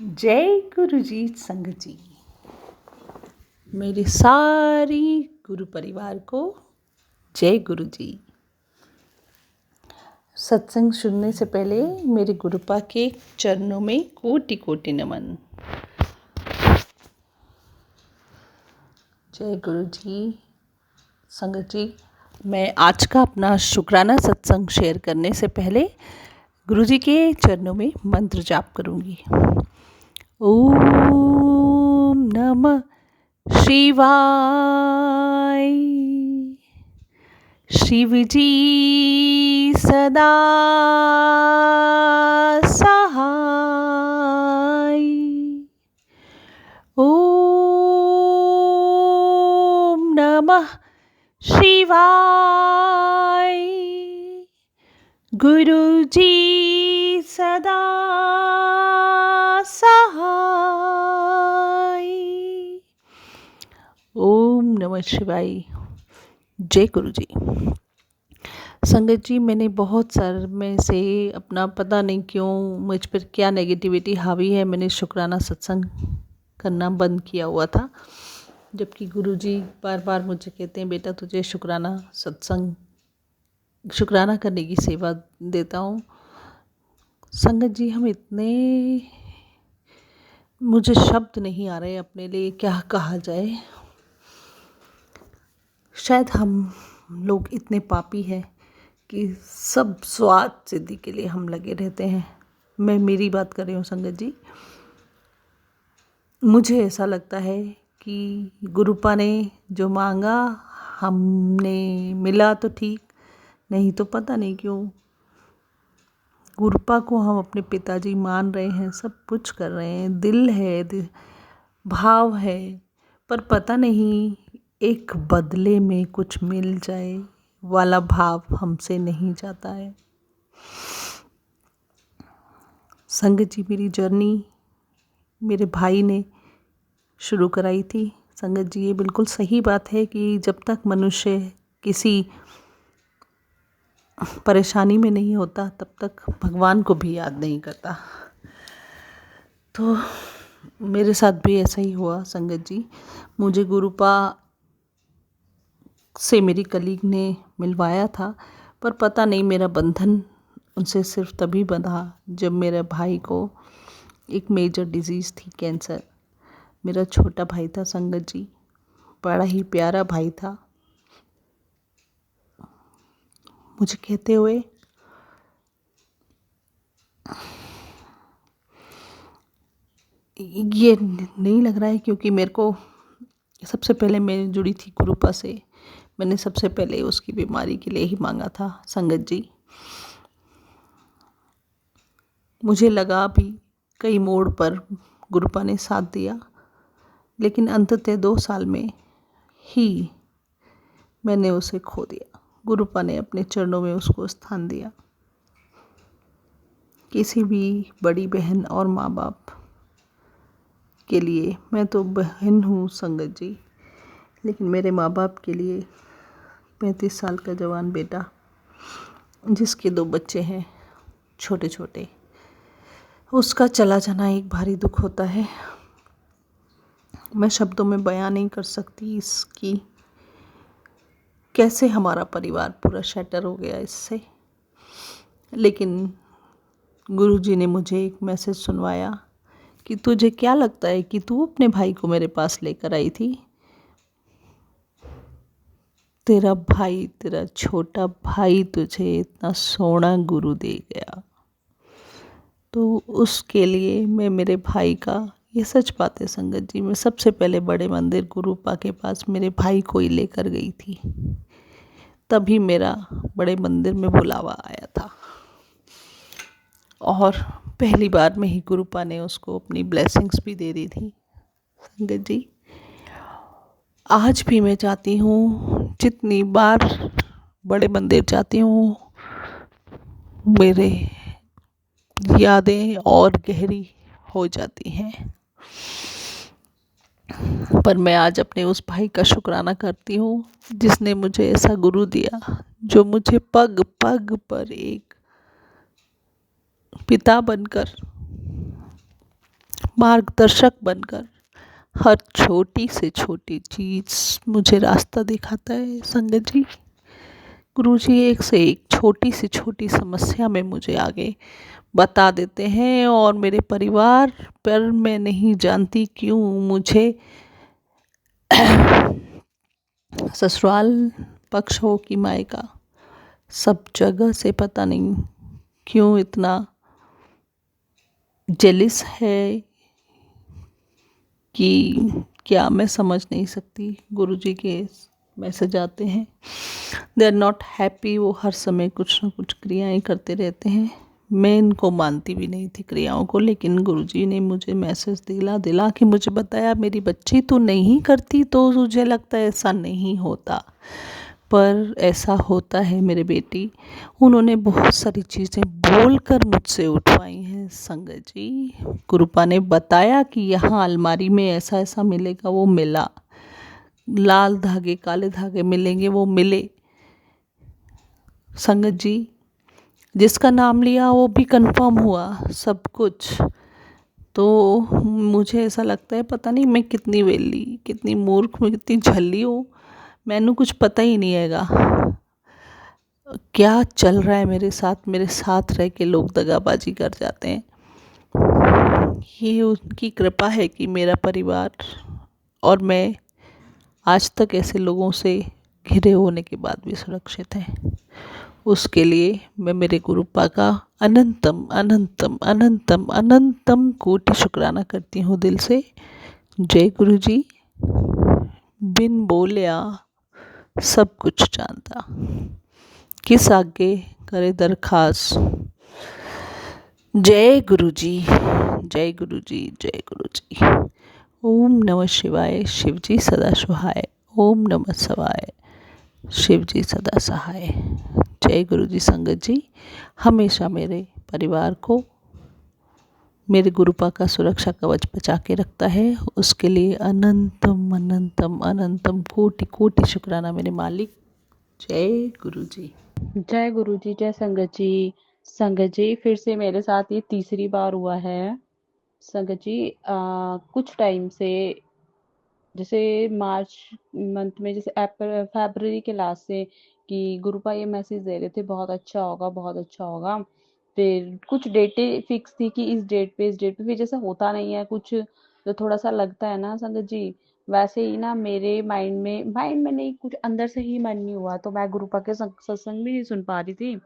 जय गुरुजी संगत जी। मेरे सारी गुरु परिवार को जय गुरु जी। सत्संग सुनने से पहले मेरे गुरुपा के चरणों में कोटि कोटि नमन। जय गुरु जी संगत जी। मैं आज का अपना शुक्राना सत्संग शेयर करने से पहले गुरु जी के चरणों में मंत्र जाप करूंगी। ओम नमः शिवाय। शिव जी सदा सहाय। ओम नमः शिवाय। गुरु जी सदा सहाय। ओम नमः शिवाय। जय गुरु जी। संगत जी, मैंने बहुत समय से अपना पता नहीं क्यों मुझ पर क्या नेगेटिविटी हावी है, मैंने शुक्राना सत्संग करना बंद किया हुआ था। जबकि गुरु जी बार बार मुझे कहते हैं, बेटा तुझे शुक्राना करने की सेवा देता हूँ। संगत जी, मुझे शब्द नहीं आ रहे अपने लिए, क्या कहा जाए। शायद हम लोग इतने पापी हैं कि सब स्वार्थ सिद्धि के लिए हम लगे रहते हैं। मैं मेरी बात कर रही हूँ संगत जी। मुझे ऐसा लगता है कि गुरुपा ने जो मांगा हमने मिला तो ठीक, नहीं तो पता नहीं क्यों गुरुपा को हम अपने पिताजी मान रहे हैं, सब कुछ कर रहे हैं, दिल है, भाव है, पर पता नहीं एक बदले में कुछ मिल जाए वाला भाव हमसे नहीं जाता है। संगत जी, मेरी जर्नी मेरे भाई ने शुरू कराई थी। संगत जी, ये बिल्कुल सही बात है कि जब तक मनुष्य किसी परेशानी में नहीं होता तब तक भगवान को भी याद नहीं करता। तो मेरे साथ भी ऐसा ही हुआ संगत जी। मुझे गुरुपा से मेरी कलीग ने मिलवाया था, पर पता नहीं मेरा बंधन उनसे सिर्फ तभी बंधा जब मेरे भाई को एक मेजर डिजीज़ थी, कैंसर। मेरा छोटा भाई था संगत जी, बड़ा ही प्यारा भाई था। मुझे कहते हुए ये नहीं लग रहा है, क्योंकि मेरे को सबसे पहले मैं जुड़ी थी गुरुपा से, मैंने सबसे पहले उसकी बीमारी के लिए ही मांगा था संगत जी। मुझे लगा भी कई मोड़ पर गुरुपा ने साथ दिया, लेकिन अंततः 2 साल में ही मैंने उसे खो दिया। गुरुपा ने अपने चरणों में उसको स्थान दिया। किसी भी बड़ी बहन और माँ बाप के लिए, मैं तो बहन हूँ संगत जी, लेकिन मेरे माँ बाप के लिए 35 साल का जवान बेटा जिसके 2 बच्चे हैं छोटे छोटे, उसका चला जाना एक भारी दुख होता है। मैं शब्दों में बयां नहीं कर सकती इसकी कैसे हमारा परिवार पूरा शैटर हो गया इससे। लेकिन गुरुजी ने मुझे एक मैसेज सुनवाया कि तुझे क्या लगता है कि तू अपने भाई को मेरे पास लेकर आई थी? तेरा भाई, तेरा छोटा भाई तुझे इतना सोना गुरु दे गया, तो उसके लिए मैं मेरे भाई का, ये सच बात है संगत जी, मैं सबसे पहले बड़े मंदिर गुरुपा के पास मेरे भाई को ही लेकर गई थी। तभी मेरा बड़े मंदिर में बुलावा आया था और पहली बार में ही गुरुपा ने उसको अपनी ब्लेसिंग्स भी दे दी थी संगत जी। आज भी मैं चाहती हूँ, जितनी बार बड़े मंदिर जाती हूँ, मेरे यादें और गहरी हो जाती हैं। पर मैं आज अपने उस भाई का शुक्राना करती हूँ जिसने मुझे ऐसा गुरु दिया, जो मुझे पग पग पर एक पिता बनकर मार्गदर्शक बनकर हर छोटी से छोटी चीज़ मुझे रास्ता दिखाता है संगत जी। गुरुजी एक से एक छोटी से छोटी समस्या में मुझे आगे बता देते हैं, और मेरे परिवार पर मैं नहीं जानती क्यों मुझे ससुराल पक्ष हो कि मायका, सब जगह से पता नहीं क्यों इतना जेलिस है कि क्या, मैं समझ नहीं सकती। गुरुजी के मैसेज आते हैं, दे आर नॉट हैप्पी, वो हर समय कुछ ना कुछ क्रियाएं करते रहते हैं। मैं इनको मानती भी नहीं थी क्रियाओं को, लेकिन गुरुजी ने मुझे मैसेज दिला दिला के मुझे बताया, मेरी बच्ची तो नहीं करती तो मुझे लगता है ऐसा नहीं होता, पर ऐसा होता है मेरे बेटी। उन्होंने बहुत सारी चीज़ें बोलकर मुझसे उठवाई हैं संगत जी। गुरुपा ने बताया कि यहाँ अलमारी में ऐसा ऐसा मिलेगा, वो मिला। लाल धागे काले धागे मिलेंगे, वो मिले संगत जी। जिसका नाम लिया वो भी कंफर्म हुआ सब कुछ। तो मुझे ऐसा लगता है पता नहीं मैं कितनी वेली, कितनी मूर्ख, मैं कितनी झल्ली हूँ, मैंने कुछ पता ही नहीं हैगा क्या चल रहा है मेरे साथ रह के लोग दगाबाजी कर जाते हैं। ये उनकी कृपा है कि मेरा परिवार और मैं आज तक ऐसे लोगों से घिरे होने के बाद भी सुरक्षित हैं। उसके लिए मैं मेरे गुरुपा का अनंतम अनंतम अनंतम अनंतम कोटि शुक्राना करती हूँ दिल से। जय गुरु जी। बिन बोलिया सब कुछ जानता, किस आगे करे दरखास्त। जय गुरु जी, जय गुरु जी, जय गुरु जी। ओम नमः शिवाय, शिव जी सदा सहाय। ओम नमः शिवाय, शिव जी सदा सहाय। जय गुरु जी। संगत जी हमेशा मेरे परिवार को मेरे गुरुपा का सुरक्षा कवच बचा के रखता है, उसके लिए अनंतम अनंतम अनंतम कोटि कोटि शुक्राना मेरे मालिक। जय गुरु जी। जय गुरु जी, जय संगत जी। संगत जी फिर से मेरे साथ ये तीसरी बार हुआ है। संगत जी कुछ टाइम से, जैसे मार्च मंथ में, जैसे अप्रैल फरवरी के लास्ट से, कि गुरुपा ये मैसेज दे रहे थे बहुत अच्छा होगा, बहुत अच्छा होगा। फिर कुछ डेटें फिक्स थी कि इस डेट पे फिर जैसे होता नहीं है कुछ, तो थोड़ा सा लगता है ना संगत जी। वैसे ही ना मेरे माइंड में नहीं, कुछ अंदर से ही मन नहीं हुआ, तो मैं गुरुपा के सत्संग भी नहीं सुन पा रही थी।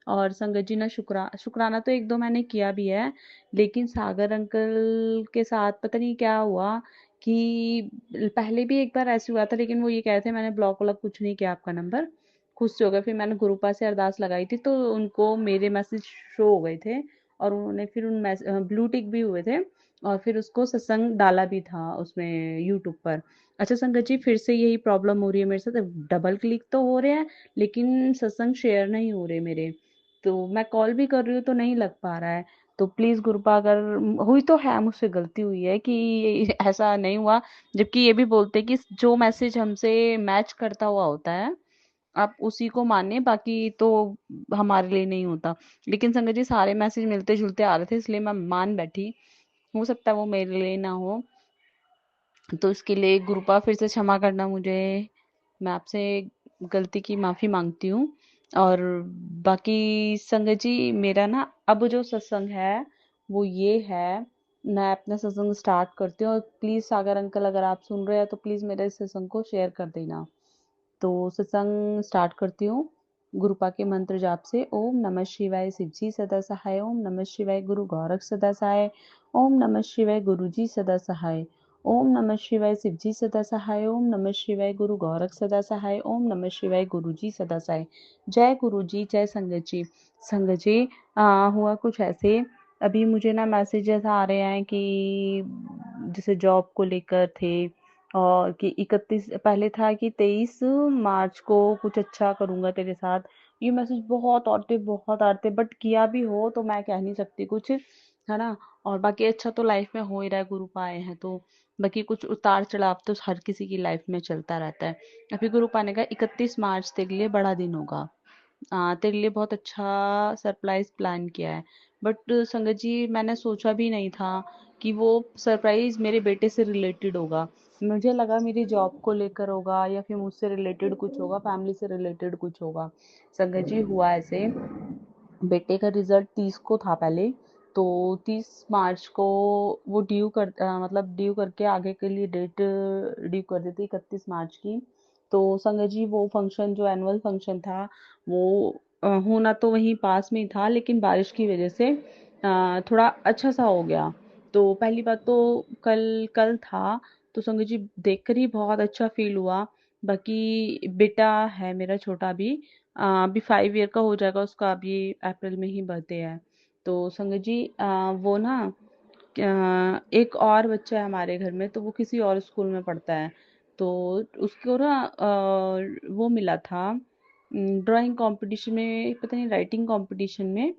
और संगत जी ना शुक्राना तो एक दो मैंने किया भी है, लेकिन सागर अंकल के साथ पता नहीं क्या हुआ कि पहले भी एक बार ऐसे हुआ था, लेकिन वो ये कह रहे थे मैंने ब्लॉक व्लॉक कुछ नहीं किया, आपका नंबर खुद से हो गया। फिर मैंने गुरुपा से अरदास लगाई थी, तो उनको मेरे मैसेज शो हो गए थे, और उन्होंने फिर उन ब्लू टिक भी हुए थे, और फिर उसको सत्संग डाला भी था उसमें यूट्यूब पर। अच्छा संगत जी फिर से यही प्रॉब्लम हो रही है मेरे साथ, डबल क्लिक तो हो रहे हैं लेकिन सत्संग शेयर नहीं हो रहे मेरे, तो मैं कॉल भी कर रही हूँ तो नहीं लग पा रहा है। तो प्लीज गुरुपा, अगर हुई तो है, मुझसे गलती हुई है कि ऐसा नहीं हुआ, जबकि ये भी बोलते हैं कि जो मैसेज हमसे मैच करता हुआ होता है आप उसी को माने, बाकी तो हमारे लिए नहीं होता। लेकिन संगत जी सारे मैसेज मिलते जुलते आ रहे थे, इसलिए मैं मान बैठी, हो सकता है वो मेरे लिए ना हो, तो इसके लिए गुरुपा फिर से क्षमा करना मुझे। मैं आपसे गलती की माफ़ी मांगती हूँ। और बाकी संगत जी मेरा ना अब जो सत्संग है वो ये है, मैं अपना सत्संग स्टार्ट करती हूँ, और प्लीज़ सागर अंकल अगर आप सुन रहे हैं तो प्लीज़ मेरे इस सत्संग को शेयर कर देना। तो सत्संग स्टार्ट करती हूँ गुरुपा के मंत्र जाप से। ओम नमः शिवाय शिव जी सदा सहाय, ओम नमः शिवाय गुरु गोरख सदा सहाय, ओम नमः शिवाय गुरु जी सदा सहाय, ओम नमः शिवाय शिव जी सदा सहाय, ओम नमः शिवाय गुरु गोरख सदा सहाय, ओम नमः शिवाय गुरु जी सदा सहाय। जय गुरु जी, जय संगत जी। संगत जी हुआ कुछ ऐसे, अभी मुझे ना मैसेजेस आ रहे हैं कि जैसे जॉब को लेकर थे, और कि 31 पहले था कि 23 मार्च को कुछ अच्छा करूंगा तेरे साथ। ये मैसेज बहुत आते, बट किया भी हो तो मैं कह नहीं सकती कुछ, है ना। और बाकी अच्छा तो लाइफ में हो ही रहा है, गुरु पाए हैं तो। बाकी कुछ उतार चढ़ाव तो हर किसी की लाइफ में चलता रहता है। अभी गुरु पाने का 31 मार्च तेरे लिए बड़ा दिन होगा, तेरे लिए बहुत अच्छा सरप्राइज प्लान किया है। बट संगत जी मैंने सोचा भी नहीं था कि वो सरप्राइज़ मेरे बेटे से रिलेटेड होगा। मुझे लगा मेरी जॉब को लेकर होगा या फिर मुझसे रिलेटेड कुछ होगा, फैमिली से रिलेटेड कुछ होगा। संगत जी हुआ ऐसे, बेटे का रिजल्ट 30 को था पहले, तो 30 मार्च को वो मतलब ड्यू करके आगे के लिए डेट ड्यू कर दी थी 31 मार्च की। तो संगत जी वो फंक्शन जो एनुअल फंक्शन था वो होना तो वहीं पास में ही था, लेकिन बारिश की वजह से थोड़ा अच्छा सा हो गया। तो पहली बात तो कल कल था, तो संगत जी देखकर ही बहुत अच्छा फील हुआ। बाकी बेटा है मेरा छोटा भी, अभी 5 ईयर का हो जाएगा उसका, अभी अप्रैल में ही बर्थडे है। तो संगत जी वो ना एक और बच्चा है हमारे घर में, तो वो किसी और स्कूल में पढ़ता है। तो उसको ना वो मिला था ड्राइंग कंपटीशन में, पता नहीं राइटिंग कंपटीशन में,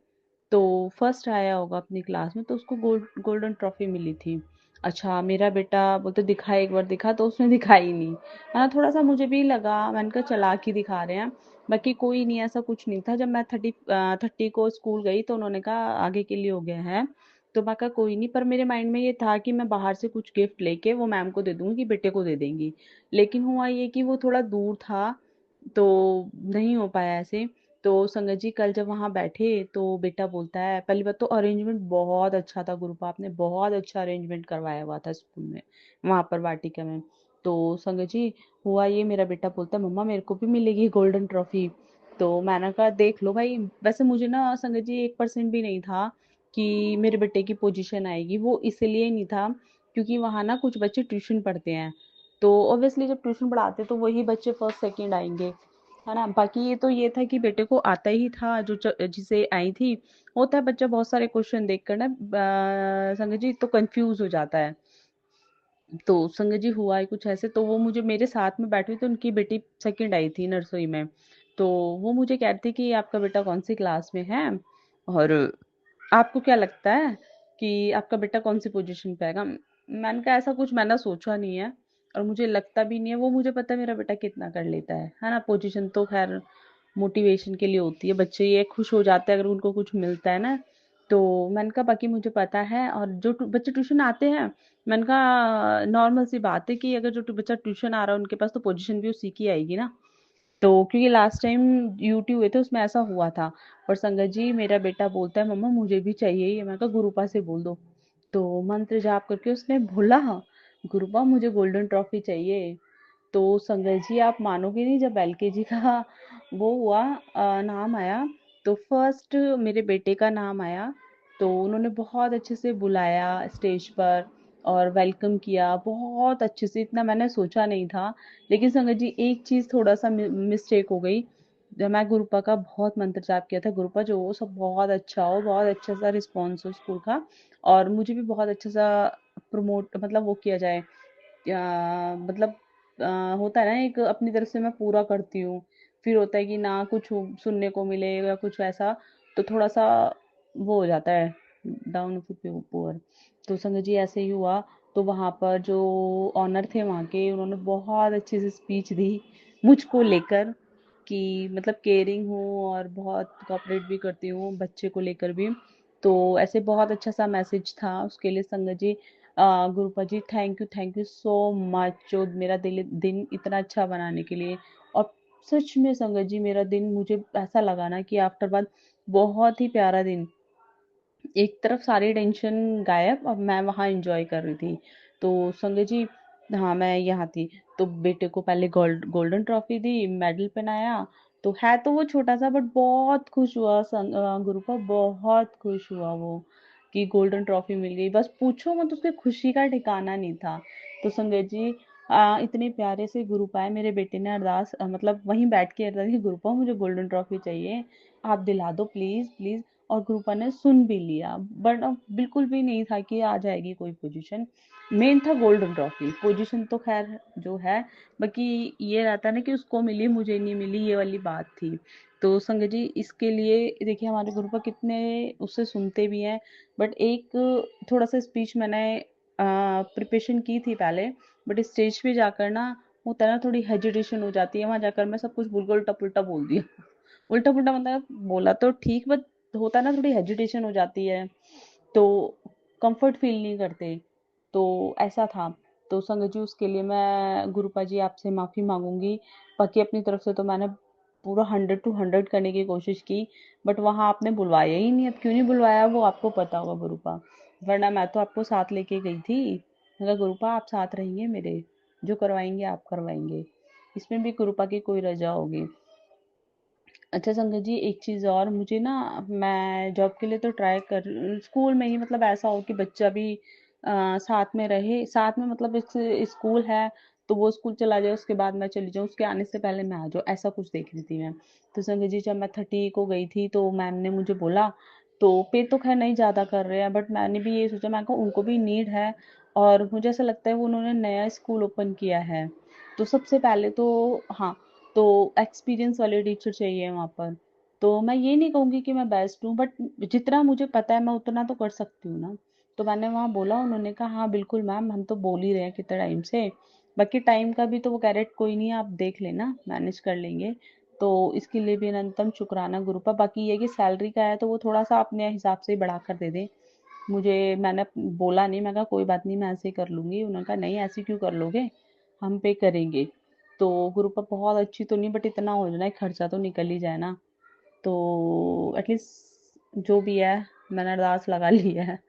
तो फर्स्ट आया होगा अपनी क्लास में, तो उसको गोल्डन ट्रॉफी मिली थी। अच्छा मेरा बेटा बोलते दिखा, एक बार दिखा, तो उसने दिखाई नहीं, है ना। थोड़ा सा मुझे भी लगा, मैंने कहा चालाक ही दिखा रहे हैं। बाकी कोई नहीं, ऐसा कुछ नहीं था। जब मैं 30 को स्कूल गई तो उन्होंने कहा आगे के लिए हो गया है, तो मैं कहा कोई नहीं। पर मेरे माइंड में ये था कि मैं बाहर से कुछ गिफ्ट लेके वो मैम को दे दूंगी कि बेटे को दे देंगी। लेकिन हुआ ये कि वो थोड़ा दूर था, तो नहीं हो पाया ऐसे। तो संगत जी कल जब वहाँ बैठे तो बेटा बोलता है, पहली बात तो अरेंजमेंट बहुत अच्छा था, गुरुपाप ने बहुत अच्छा अरेंजमेंट करवाया हुआ था स्कूल में, वहाँ पर वाटिका में। तो संगत जी हुआ ये, मेरा बेटा बोलता है मम्मा मेरे को भी मिलेगी गोल्डन ट्रॉफी। तो मैंने कहा देख लो भाई। वैसे मुझे ना संगत जी 1% भी नहीं था कि मेरे बेटे की पोजीशन आएगी। वो इसलिए नहीं था क्योंकि वहाँ ना कुछ बच्चे ट्यूशन पढ़ते हैं, तो ऑब्वियसली जब ट्यूशन पढ़ाते तो वही बच्चे फर्स्ट सेकंड आएंगे, है ना। बाकी ये तो ये था कि बेटे को आता ही था जो जिसे आई थी। होता है बच्चा बहुत सारे क्वेश्चन देख कर ना संगत जी तो कंफ्यूज हो जाता है। तो संगत जी हुआ है कुछ ऐसे, तो वो मुझे मेरे साथ में बैठी हुई, तो उनकी बेटी सेकंड आई थी नर्सरी में। तो वो मुझे कहती कि आपका बेटा कौन सी क्लास में है, और आपको क्या लगता है कि आपका बेटा कौन सी पोजीशन पे आएगा। मैंने कहा ऐसा कुछ मैंने सोचा नहीं है, और मुझे लगता भी नहीं है। वो मुझे पता है मेरा बेटा कितना कर लेता है ना। पोजीशन तो खैर मोटिवेशन के लिए होती है, बच्चे ये खुश हो जाते हैं अगर उनको कुछ मिलता है ना। तो मैंने कहा बाकी मुझे पता है, और जो बच्चे ट्यूशन आते हैं, मैंने कहा नॉर्मल सी बात है कि अगर जो बच्चा ट्यूशन आ रहा है उनके पास तो पोजीशन भी उसी की आएगी ना। तो क्योंकि लास्ट टाइम यूटी हुए थे उसमें ऐसा हुआ था। और संगत जी मेरा बेटा बोलता है मम्मा मुझे भी चाहिए ये। मैंने कहा गुरुपा से बोल दो। तो मंत्र जाप करके उसने बोला गुरुपा मुझे गोल्डन ट्रॉफी चाहिए। तो संगत जी आप मानोगे नहीं, जब एलकेजी का वो हुआ नाम आया, तो फर्स्ट मेरे बेटे का नाम आया। तो उन्होंने बहुत अच्छे से बुलाया स्टेज पर और वेलकम किया बहुत अच्छे से, इतना मैंने सोचा नहीं था। लेकिन संगत जी एक चीज थोड़ा सा मिस्टेक हो गई। जब मैं गुरुपा का बहुत मंत्र जाप किया था, गुरुपा जो हो सब बहुत अच्छा हो, बहुत अच्छा सा रिस्पॉन्स हो स्कूल का, और मुझे भी बहुत अच्छा सा प्रमोट मतलब वो किया जाए, मतलब होता है ना एक अपनी तरफ से मैं पूरा करती हूँ। फिर होता है कि ना कुछ सुनने को मिले या कुछ ऐसा, तो थोड़ा सा वो हो जाता है डाउन ऊपर। तो संगत जी ऐसे ही हुआ। तो वहाँ पर जो ऑनर थे वहाँ के, उन्होंने बहुत अच्छे से स्पीच दी मुझको लेकर, कि मतलब केयरिंग हूँ और बहुत कोऑपरेट भी करती हूँ बच्चे को लेकर भी। तो ऐसे बहुत अच्छा सा मैसेज था उसके लिए संगत जी। गुरुपा जी थैंक यू सो मच, जो मेरा दिन इतना अच्छा बनाने के लिए। और सच में संगत जी मेरा दिन मुझे ऐसा लगा ना कि आफ्टर बाद बहुत ही प्यारा दिन, एक तरफ सारी टेंशन गायब, अब मैं वहाँ एंजॉय कर रही थी। तो संगत जी हाँ मैं यहाँ थी। तो बेटे को पहले गोल्डन ट्रॉफी दी, मेडल पहनाया। तो है तो वो छोटा सा, बट बहुत खुश हुआ गुरुपा, बहुत खुश हुआ वो कि गोल्डन ट्रॉफी मिल गई। बस पूछो मत, उसके खुशी का ठिकाना नहीं था। तो संगत जी इतने प्यारे से गुरुपा है, मेरे बेटे ने अरदास मतलब वहीं बैठ के अरदास की, गुरुपा मुझे गोल्डन ट्रॉफी चाहिए, आप दिला दो प्लीज प्लीज। और गुरुपा ने सुन भी लिया, बट अब बिल्कुल भी नहीं था कि आ जाएगी कोई पोजीशन। मेन था गोल्डन ट्रॉफी, पोजीशन तो खैर जो है, बाकी ये रहता ना कि उसको मिली मुझे नहीं मिली, ये वाली बात थी। तो संगत जी इसके लिए देखिए हमारे गुरुपा कितने उससे सुनते भी हैं। बट एक थोड़ा सा स्पीच मैंने प्रिपरेशन की थी पहले, बट स्टेज पे जाकर ना होता है ना थोड़ी हेजिटेशन हो जाती है, वहां जाकर मैं सब कुछ बिल्कुल उल्टा पुल्टा बोल दिया। उल्टा पुल्टा मतलब बोला तो ठीक, बट होता है ना थोड़ी हेजिटेशन हो जाती है। तो कंफर्ट फील नहीं करते। तो ऐसा था। तो संगत जी उसके लिए मैं गुरुपा जी आपसे माफ़ी माँगूँगी। बाकी अपनी तरफ से तो मैंने पूरा 100 टू 100 करने की कोशिश की, बट वहाँ आपने बुलवाया ही नहीं। अब क्यों नहीं बुलवाया वो आपको पता होगा गुरुपा, वरना मैं तो आपको साथ लेके गई थी। मैंने कहा गुरुपा आप साथ रहेंगे मेरे, जो करवाएँगे आप करवाएँगे। इसमें भी गुरुपा की कोई रज़ा होगी। अच्छा संगत जी एक चीज़ और, मुझे ना, मैं जॉब के लिए तो ट्राई कर स्कूल में ही, मतलब ऐसा हो कि बच्चा भी साथ में रहे, साथ में मतलब एक स्कूल है तो वो स्कूल चला जाए, उसके बाद मैं चली जाऊँ, उसके आने से पहले मैं आ जाऊँ, ऐसा कुछ देख रही थी मैं। तो संगत जी जब मैं 30 को गई थी तो मैम ने मुझे बोला, तो पे तो खैर नहीं ज़्यादा कर रहे हैं, बट मैंने भी ये सोचा, मैं कहा उनको भी नीड है, और मुझे ऐसा लगता है वो उन्होंने नया स्कूल ओपन किया है, तो सबसे पहले तो, हाँ, तो एक्सपीरियंस वाले टीचर चाहिए वहाँ पर। तो मैं ये नहीं कहूँगी कि मैं बेस्ट हूँ, बट जितना मुझे पता है मैं उतना तो कर सकती हूँ ना। तो मैंने वहाँ बोला, उन्होंने कहा हाँ बिल्कुल मैम, हम तो बोल ही रहे हैं कितने टाइम से, बाकी टाइम का भी तो वो कह रहे कोई नहीं आप देख लेना, मैनेज कर लेंगे। तो इसके लिए भी अनंतम शुक्राना गुरुपा। बाकी ये कि सैलरी का है तो वो थोड़ा सा अपने हिसाब से बढ़ा कर दे दें मुझे। मैंने बोला नहीं, मैं कहा कोई बात नहीं मैं ऐसे ही कर लूँगी। उन्होंने कहा नहीं ऐसे क्यों कर लोगे, हम पे करेंगे। तो ग्रुप अप बहुत अच्छी तो नहीं, बट इतना हो जाए खर्चा तो निकल ही जाए ना। तो एटलीस्ट जो भी है मैंने अरदास लगा ली है,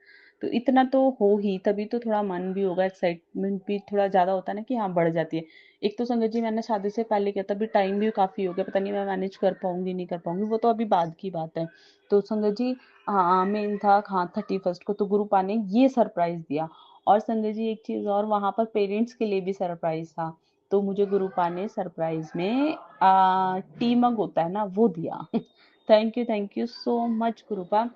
तो इतना तो हो ही, तभी तो थोड़ा मन भी होगा, एक्साइटमेंट भी थोड़ा ज़्यादा होता है ना कि हाँ बढ़ जाती है। एक तो संगत जी मैंने शादी से पहले किया, तभी टाइम भी काफ़ी हो गया, पता नहीं मैं मैनेज कर पाऊंगी नहीं कर पाऊंगी, वो तो अभी बाद की बात है। तो संगत जी हाँ मेन था, हाँ 31st को तो गुरुपा ने ये सरप्राइज दिया। और संगत जी एक चीज़ और, वहाँ पर पेरेंट्स के लिए भी सरप्राइज था। तो मुझे गुरुपा ने सरप्राइज में टी मग होता है ना वो दिया। Thank you so much गुरुपा।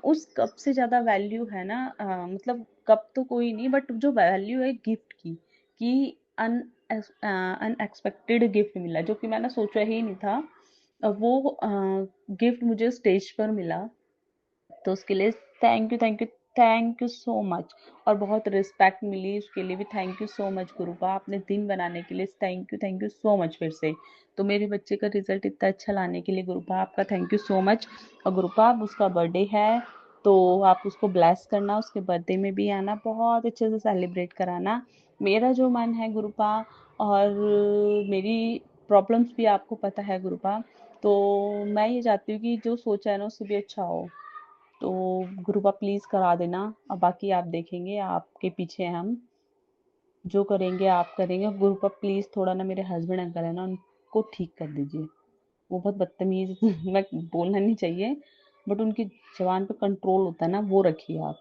उस कप से ज़्यादा वैल्यू है ना, मतलब कप तो कोई नहीं, बट जो वैल्यू है गिफ्ट की, कि अन अनएक्सपेक्टेड गिफ्ट मिला जो कि मैंने सोचा ही नहीं था। वो गिफ्ट मुझे स्टेज पर मिला, तो उसके लिए thank you thank you so much. और बहुत रिस्पेक्ट मिली उसके लिए भी, थैंक यू सो मच गुरुपा, आपने दिन बनाने के लिए थैंक यू सो मच फिर से। तो मेरे बच्चे का रिजल्ट इतना अच्छा लाने के लिए गुरुपा आपका थैंक यू सो मच। और गुरुपा अब उसका बर्थडे है, तो आप उसको ब्लेस करना, उसके बर्थडे में भी आना, बहुत अच्छे से सेलिब्रेट कराना। मेरा जो मन है गुरुपा, और मेरी प्रॉब्लम्स भी आपको पता है गुरुपा, तो मैं ये चाहती हूँ कि जो सोचा है ना उससे भी अच्छा हो। तो गुरुपा प्लीज करा देना, और बाकी आप देखेंगे, आपके पीछे हैं हम, जो करेंगे आप करेंगे। गुरुपा प्लीज थोड़ा ना, मेरे हस्बैंड अंकल है ना उनको ठीक कर दीजिए, वो बहुत बदतमीज मैं बोलना नहीं चाहिए, बट उनकी जबान पे कंट्रोल होता है ना, वो रखिए आप।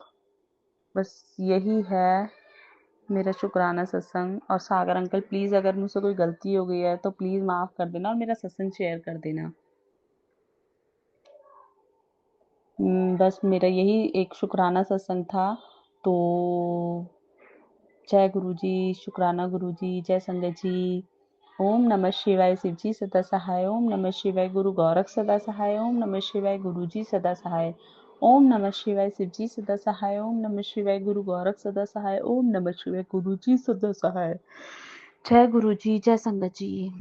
बस यही है मेरा शुक्राना सत्संग। और सागर अंकल प्लीज अगर मुझसे कोई गलती हो गई है तो प्लीज माफ कर देना, और मेरा सत्संग शेयर कर देना। बस मेरा यही एक शुक्राना सत्संग था। तो जय गुरु जी, शुक्राना गुरु जी, जय संगत जी। ओम नमः शिवाय, शिव जी सदा सहाय। ओम नमः शिवाय, गुरु गोरख सदा सहाय। ओम नमः शिवाय, गुरु जी सदा सहाय। ओम नमः शिवाय, शिव जी सदा सहाय। ओम नमः शिवाय, गुरु गोरख सदा सहाय। ओम नमः शिवाय, गुरु जी सदा सहाय। जय गुरु जी, जय संगत जी।